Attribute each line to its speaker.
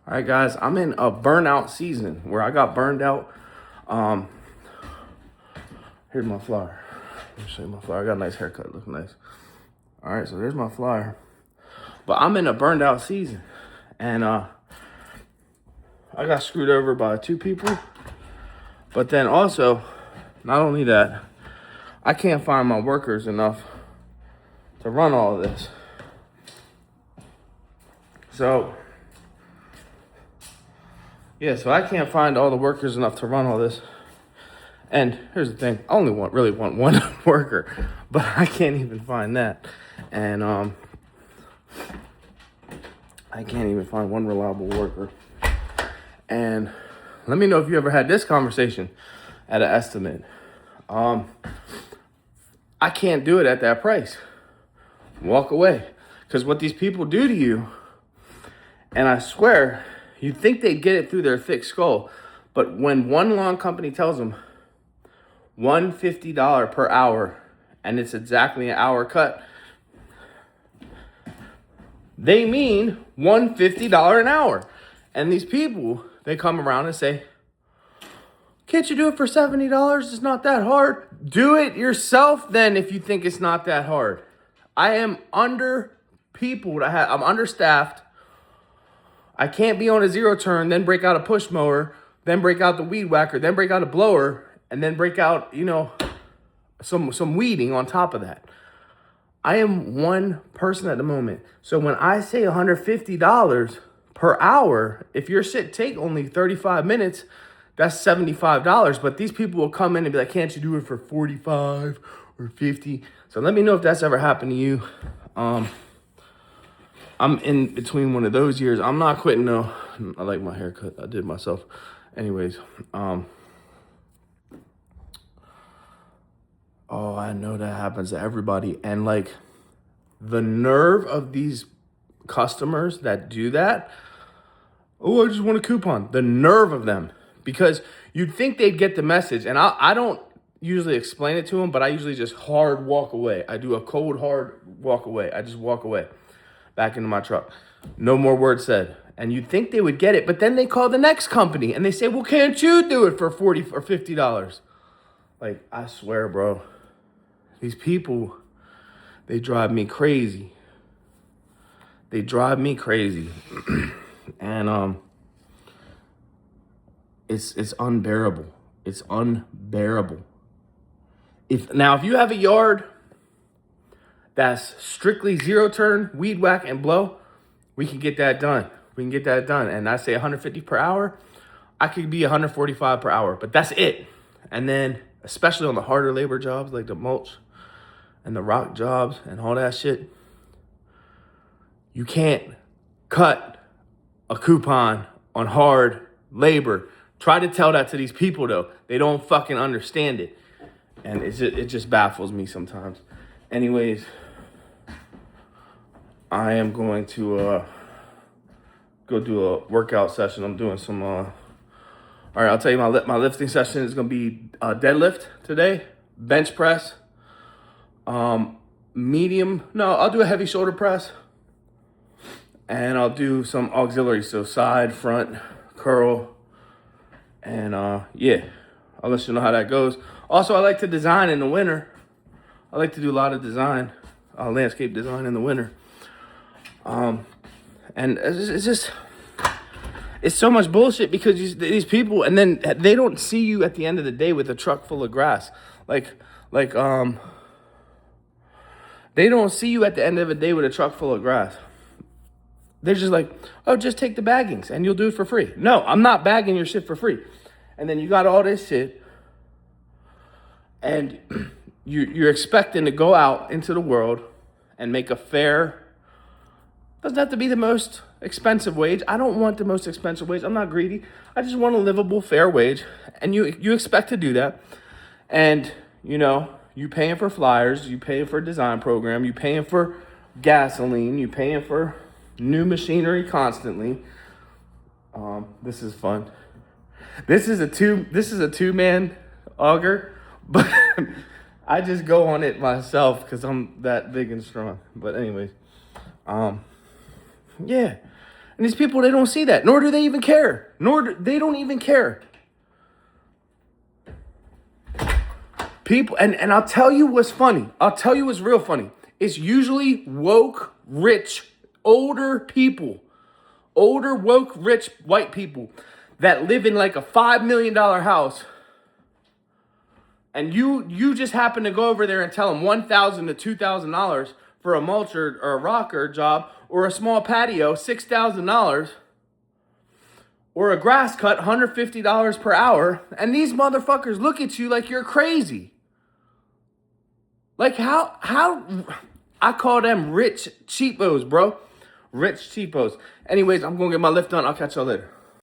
Speaker 1: All right, guys, I'm in a burnout season where I got burned out. Here's my flyer. Let me show you my flyer. I got a nice haircut, looks nice. All right, so there's my flyer. But I'm in a burned out season, and I got screwed over by 2 people. But then also, not only that, I can't find my workers enough to run all of this. So I can't find all the workers enough to run all this. And here's the thing, I only really want one worker, but I can't even find that. And I can't even find one reliable worker. And let me know if you ever had this conversation at an estimate. I can't do it at that price. Walk away. Because what these people do to you, and I swear, you'd think they'd get it through their thick skull, but when one lawn company tells them $150 per hour, and it's exactly an hour cut, they mean $150 an hour. And these people, they come around and say, can't you do it for $70? It's not that hard. Do it yourself then if you think it's not that hard. I am I'm understaffed. I can't be on a zero turn, then break out a push mower, then break out the weed whacker, then break out a blower, and then break out, some weeding on top of that. I am one person at the moment. So when I say $150 per hour, if your shit take only 35 minutes, that's $75. But these people will come in and be like, can't you do it for 45 or 50? So let me know if that's ever happened to you. I'm in between one of those years. I'm not quitting though. I like my haircut. I did myself. Anyways, oh, I know that happens to everybody. And like the nerve of these customers that do that. Oh, I just want a coupon. The nerve of them, because you'd think they'd get the message. And I don't usually explain it to them, but I usually just hard walk away. I do a cold, hard walk away. I just walk away back into my truck. No more words said. And you'd think they would get it, but then they call the next company and they say, well, can't you do it for $40 or $50? Like, I swear, bro, these people, they drive me crazy. They drive me crazy. And it's unbearable. It's unbearable. If you have a yard that's strictly zero turn, weed whack and blow, we can get that done. And I say 150 per hour, I could be 145 per hour, but that's it. And then, especially on the harder labor jobs like the mulch and the rock jobs and all that shit, you can't cut a coupon on hard labor. Try to tell that to these people though. They don't fucking understand it. And it just baffles me sometimes. Anyways, I am going to go do a workout session. I'm doing some, all right, I'll tell you my lifting session is going to be deadlift today, bench press, I'll do a heavy shoulder press, and I'll do some auxiliaries, so side, front, curl, and I'll let you know how that goes. Also, I like to design in the winter. I like to do a lot of design, landscape design in the winter. And it's so much bullshit because these people, and then they don't see you at the end of the day with a truck full of grass. They don't see you at the end of the day with a truck full of grass. They're just like, oh, just take the baggings and you'll do it for free. No, I'm not bagging your shit for free. And then you got all this shit and you're expecting to go out into the world and make a fair, doesn't have to be the most expensive wage. I don't want the most expensive wage. I'm not greedy. I just want a livable, fair wage. And you expect to do that. And, you paying for flyers, you paying for a design program, you paying for gasoline, you paying for new machinery constantly. This is fun. This is a two-man auger, but I just go on it myself because I'm that big and strong. But anyways, And these people, they don't see that, nor do they even care. They don't even care. People, and I'll tell you what's funny. I'll tell you what's real funny. It's usually woke, rich, older people. Older, woke, rich, white people that live in like a $5 million house. And you just happen to go over there and tell them $1,000 to $2,000 for a mulcher or a rocker job, or a small patio, $6,000, or a grass cut, $150 per hour. And these motherfuckers look at you like you're crazy. Like how I call them rich cheapos, bro. Rich cheapos. Anyways, I'm gonna get my lift done. I'll catch y'all later.